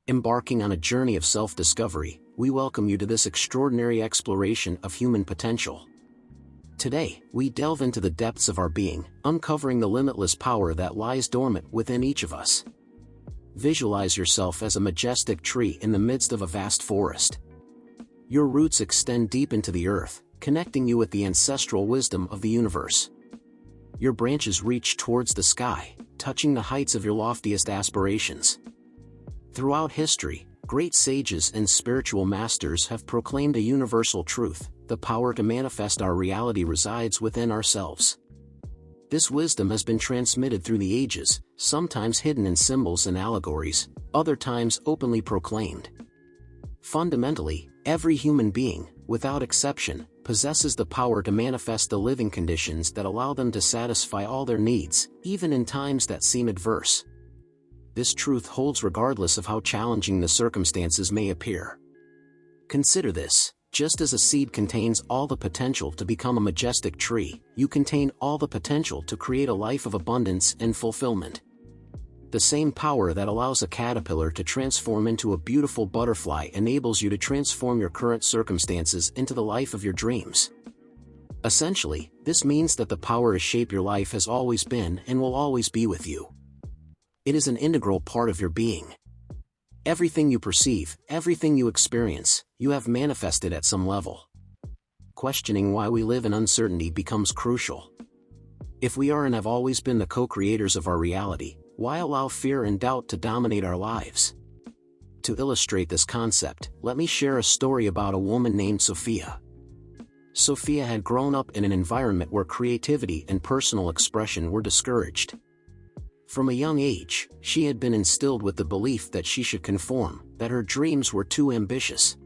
Embarking on a journey of self-discovery, we welcome you to this extraordinary exploration of human potential. Today, we delve into the depths of our being, uncovering the limitless power that lies dormant within each of us. Visualize yourself as a majestic tree in the midst of a vast forest. Your roots extend deep into the earth, connecting you with the ancestral wisdom of the universe. Your branches reach towards the sky, touching the heights of your loftiest aspirations. Throughout history, great sages and spiritual masters have proclaimed a universal truth: the power to manifest our reality resides within ourselves. This wisdom has been transmitted through the ages, sometimes hidden in symbols and allegories, other times openly proclaimed. Fundamentally, every human being, without exception, possesses the power to manifest the living conditions that allow them to satisfy all their needs, even in times that seem adverse. This truth holds regardless of how challenging the circumstances may appear. Consider this: just as a seed contains all the potential to become a majestic tree, you contain all the potential to create a life of abundance and fulfillment. The same power that allows a caterpillar to transform into a beautiful butterfly enables you to transform your current circumstances into the life of your dreams. Essentially, this means that the power to shape your life has always been and will always be with you. It is an integral part of your being. Everything you perceive, everything you experience, you have manifested at some level. Questioning why we live in uncertainty becomes crucial. If we are and have always been the co-creators of our reality, why allow fear and doubt to dominate our lives? To illustrate this concept, let me share a story about a woman named Sophia. Sophia had grown up in an environment where creativity and personal expression were discouraged. From a young age, she had been instilled with the belief that she should conform, that her dreams were too ambitious.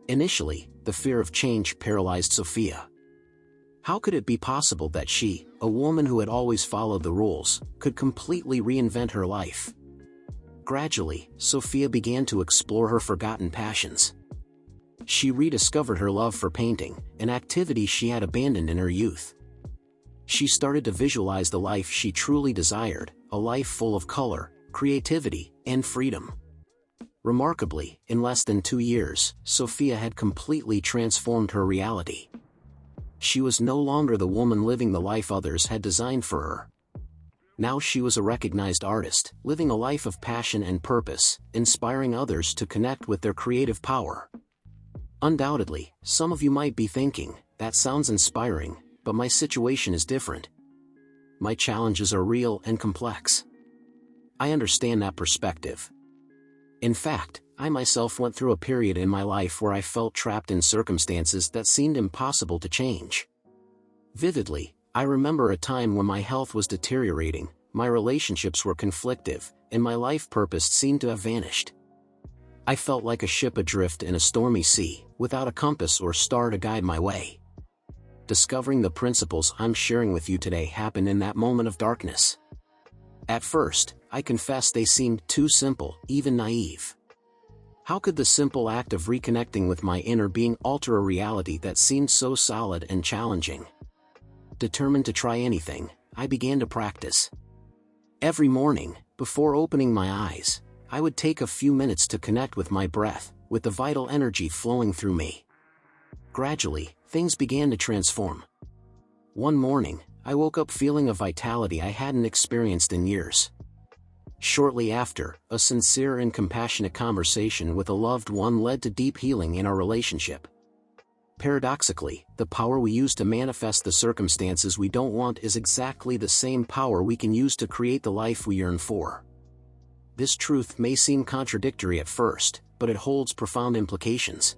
Initially, the fear of change paralyzed Sophia. How could it be possible that she, a woman who had always followed the rules, could completely reinvent her life? Gradually, Sophia began to explore her forgotten passions. She rediscovered her love for painting, an activity she had abandoned in her youth. She started to visualize the life she truly desired, a life full of color, creativity, and freedom. Remarkably, in less than 2 years, Sophia had completely transformed her reality. She was no longer the woman living the life others had designed for her. Now she was a recognized artist, living a life of passion and purpose, inspiring others to connect with their creative power. Undoubtedly, some of you might be thinking, "That sounds inspiring, but my situation is different. My challenges are real and complex." I understand that perspective. In fact, I myself went through a period in my life where I felt trapped in circumstances that seemed impossible to change. Vividly, I remember a time when my health was deteriorating, my relationships were conflictive, and my life purpose seemed to have vanished. I felt like a ship adrift in a stormy sea, without a compass or star to guide my way. Discovering the principles I'm sharing with you today happened in that moment of darkness. At first, I confess they seemed too simple, even naive. How could the simple act of reconnecting with my inner being alter a reality that seemed so solid and challenging? Determined to try anything, I began to practice. Every morning, before opening my eyes, I would take a few minutes to connect with my breath, with the vital energy flowing through me. Gradually, things began to transform. One morning, I woke up feeling a vitality I hadn't experienced in years. Shortly after, a sincere and compassionate conversation with a loved one led to deep healing in our relationship. Paradoxically, the power we use to manifest the circumstances we don't want is exactly the same power we can use to create the life we yearn for. This truth may seem contradictory at first, but it holds profound implications.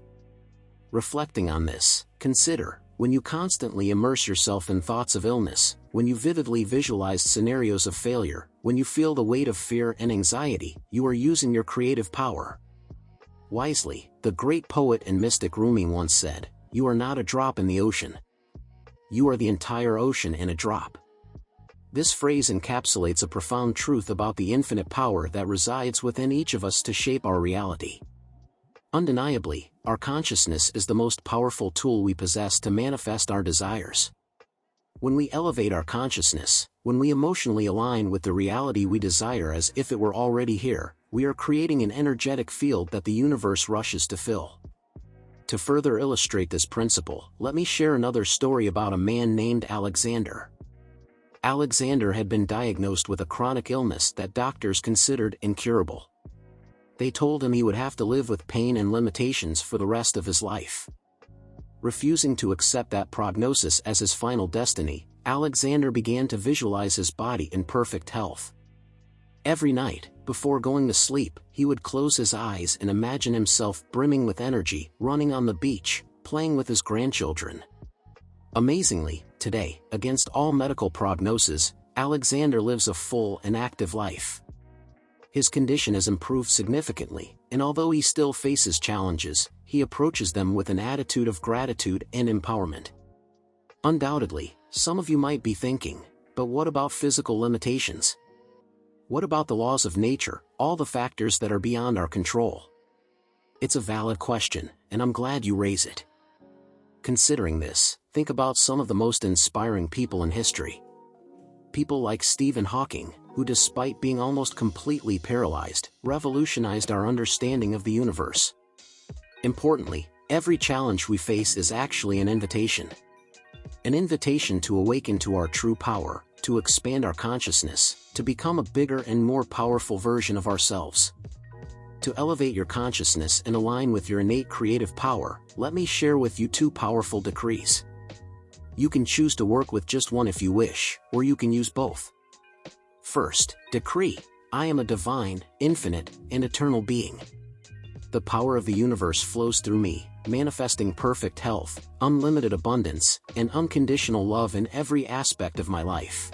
Reflecting on this, consider, when you constantly immerse yourself in thoughts of illness, when you vividly visualize scenarios of failure, when you feel the weight of fear and anxiety, you are using your creative power. Wisely, the great poet and mystic Rumi once said, "You are not a drop in the ocean. You are the entire ocean in a drop." This phrase encapsulates a profound truth about the infinite power that resides within each of us to shape our reality. Undeniably, our consciousness is the most powerful tool we possess to manifest our desires. When we elevate our consciousness, when we emotionally align with the reality we desire as if it were already here, we are creating an energetic field that the universe rushes to fill. To further illustrate this principle, let me share another story about a man named Alexander. Alexander had been diagnosed with a chronic illness that doctors considered incurable. They told him he would have to live with pain and limitations for the rest of his life. Refusing to accept that prognosis as his final destiny, Alexander began to visualize his body in perfect health. Every night, before going to sleep, he would close his eyes and imagine himself brimming with energy, running on the beach, playing with his grandchildren. Amazingly, today, against all medical prognoses, Alexander lives a full and active life. His condition has improved significantly, and although he still faces challenges, he approaches them with an attitude of gratitude and empowerment. Undoubtedly, some of you might be thinking, but what about physical limitations? What about the laws of nature, all the factors that are beyond our control? It's a valid question, and I'm glad you raise it. Considering this, think about some of the most inspiring people in history. People like Stephen Hawking, who despite being almost completely paralyzed, revolutionized our understanding of the universe. Importantly, every challenge we face is actually an invitation. An invitation to awaken to our true power, to expand our consciousness, to become a bigger and more powerful version of ourselves. To elevate your consciousness and align with your innate creative power, let me share with you two powerful decrees. You can choose to work with just one if you wish, or you can use both. First, decree: I am a divine, infinite, and eternal being. The power of the universe flows through me, manifesting perfect health, unlimited abundance, and unconditional love in every aspect of my life.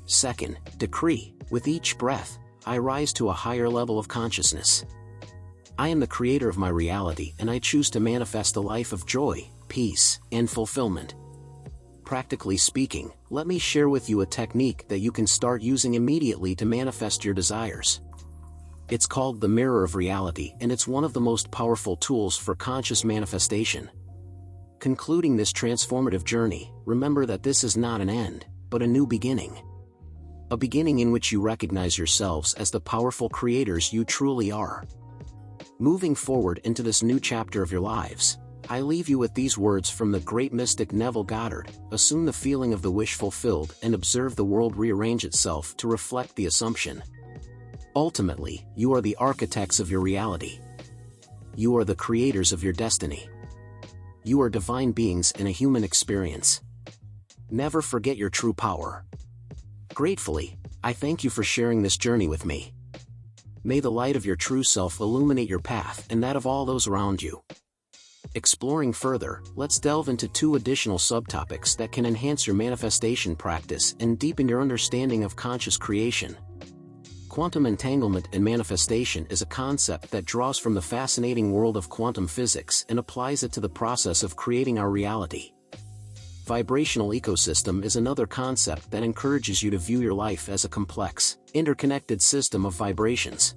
Second, decree: with each breath, I rise to a higher level of consciousness. I am the creator of my reality, and I choose to manifest a life of joy, peace, and fulfillment. Practically speaking, let me share with you a technique that you can start using immediately to manifest your desires. It's called the mirror of reality, and it's one of the most powerful tools for conscious manifestation. Concluding this transformative journey, remember that this is not an end, but a new beginning. A beginning in which you recognize yourselves as the powerful creators you truly are. Moving forward into this new chapter of your lives, I leave you with these words from the great mystic Neville Goddard: assume the feeling of the wish fulfilled and observe the world rearrange itself to reflect the assumption. Ultimately, you are the architects of your reality. You are the creators of your destiny. You are divine beings in a human experience. Never forget your true power. Gratefully, I thank you for sharing this journey with me. May the light of your true self illuminate your path and that of all those around you. Exploring further, let's delve into two additional subtopics that can enhance your manifestation practice and deepen your understanding of conscious creation. Quantum entanglement and manifestation is a concept that draws from the fascinating world of quantum physics and applies it to the process of creating our reality. Vibrational ecosystem is another concept that encourages you to view your life as a complex, interconnected system of vibrations.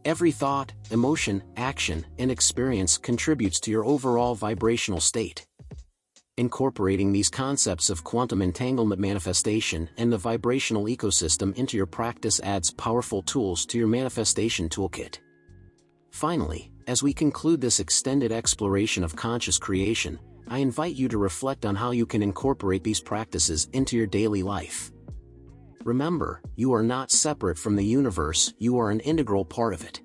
Every thought, emotion, action, and experience contributes to your overall vibrational state. Incorporating these concepts of quantum entanglement manifestation and the vibrational ecosystem into your practice adds powerful tools to your manifestation toolkit. Finally, as we conclude this extended exploration of conscious creation, I invite you to reflect on how you can incorporate these practices into your daily life. Remember, you are not separate from the universe, you are an integral part of it.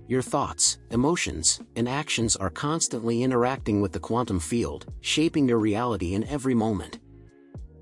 Your thoughts, emotions, and actions are constantly interacting with the quantum field, shaping your reality in every moment.